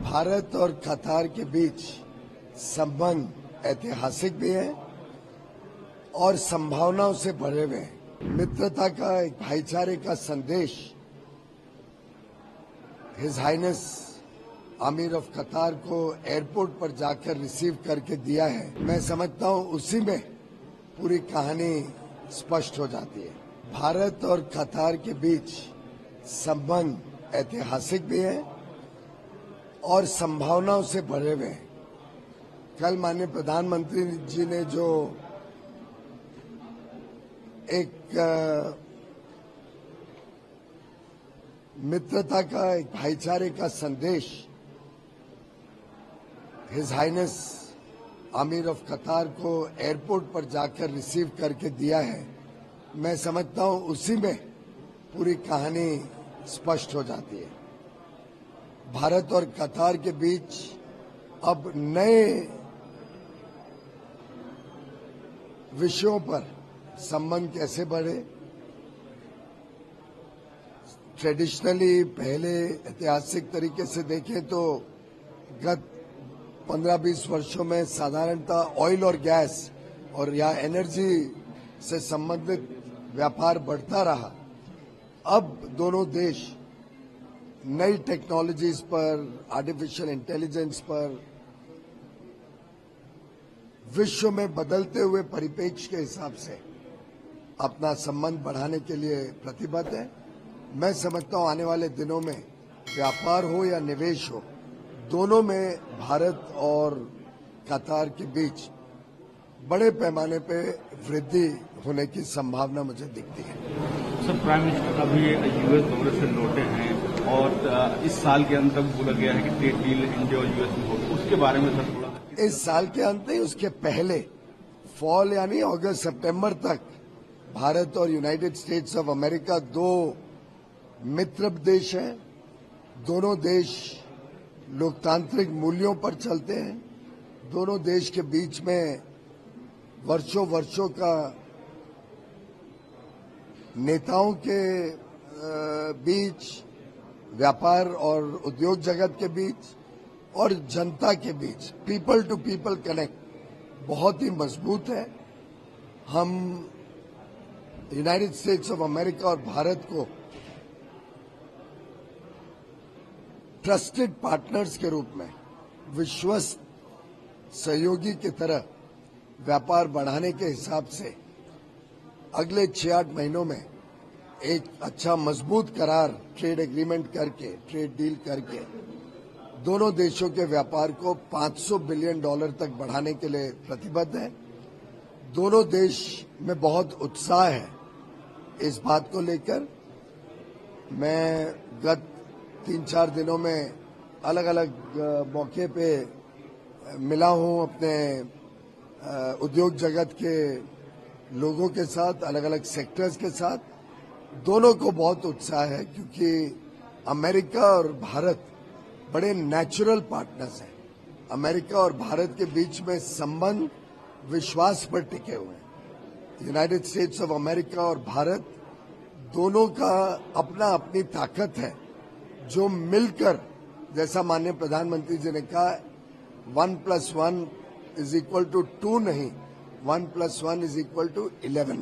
भारत और कतार के बीच संबंध ऐतिहासिक भी है और संभावनाओं से भरे हुए हैं। मित्रता का, एक भाईचारे का संदेश हिज हाइनेस आमिर ऑफ कतार को एयरपोर्ट पर जाकर रिसीव करके दिया है। मैं समझता हूं उसी में पूरी कहानी स्पष्ट हो जाती है। भारत और कतार के बीच संबंध ऐतिहासिक भी है और संभावनाओं से भरे हुए हैं। कल माननीय प्रधानमंत्री जी ने जो एक मित्रता का, एक भाईचारे का संदेश हिज हाइनेस आमिर ऑफ कतार को एयरपोर्ट पर जाकर रिसीव करके दिया है। मैं समझता हूं उसी में पूरी कहानी स्पष्ट हो जाती है। भारत और कतार के बीच अब नए विषयों पर संबंध कैसे बढ़े। ट्रेडिशनली पहले ऐतिहासिक तरीके से देखें तो गत 15-20 वर्षों में साधारणतः ऑयल और गैस और या एनर्जी से संबंधित व्यापार बढ़ता रहा। अब दोनों देश नई टेक्नोलॉजीज पर, आर्टिफिशियल इंटेलिजेंस पर, विश्व में बदलते हुए परिप्रेक्ष्य के हिसाब से अपना संबंध बढ़ाने के लिए प्रतिबद्ध है। मैं समझता हूं आने वाले दिनों में व्यापार हो या निवेश हो, दोनों में भारत और कतार के बीच बड़े पैमाने पे वृद्धि होने की संभावना मुझे दिखती है। सर, प्राइम मिनिस्टर अभी यूएस दौरे से लौटे हैं और इस साल के अंत तक बोला गया है कि ट्रेड डील इंडिया और यूएस में होगी, उसके बारे में सर थोड़ा। इस साल के अंत नहीं, उसके पहले फॉल यानी अगस्त सितंबर तक भारत और यूनाइटेड स्टेट्स ऑफ अमेरिका दो मित्र देश हैं। दोनों देश लोकतांत्रिक मूल्यों पर चलते हैं। दोनों देश के बीच में वर्षों का नेताओं के बीच, व्यापार और उद्योग जगत के बीच और जनता के बीच पीपल टू पीपल कनेक्ट बहुत ही मजबूत है। हम यूनाइटेड स्टेट्स ऑफ अमेरिका और भारत को ट्रस्टेड पार्टनर्स के रूप में, विश्वस्त सहयोगी की तरह व्यापार बढ़ाने के हिसाब से अगले 6-8 महीनों में एक अच्छा मजबूत करार, ट्रेड एग्रीमेंट करके, ट्रेड डील करके दोनों देशों के व्यापार को $500 बिलियन तक बढ़ाने के लिए प्रतिबद्ध है। दोनों देश में बहुत उत्साह है इस बात को लेकर। मैं गत 3-4 दिनों में अलग अलग मौके पे मिला हूं अपने उद्योग जगत के लोगों के साथ, अलग अलग सेक्टर्स के साथ। दोनों को बहुत उत्साह है क्योंकि अमेरिका और भारत बड़े नेचुरल पार्टनर्स हैं। अमेरिका और भारत के बीच में संबंध विश्वास पर टिके हुए हैं। यूनाइटेड स्टेट्स ऑफ अमेरिका और भारत दोनों का अपनी ताकत है जो मिलकर, जैसा माननीय प्रधानमंत्री जी ने कहा, 1+1 = 2 नहीं, 1+1 = 11।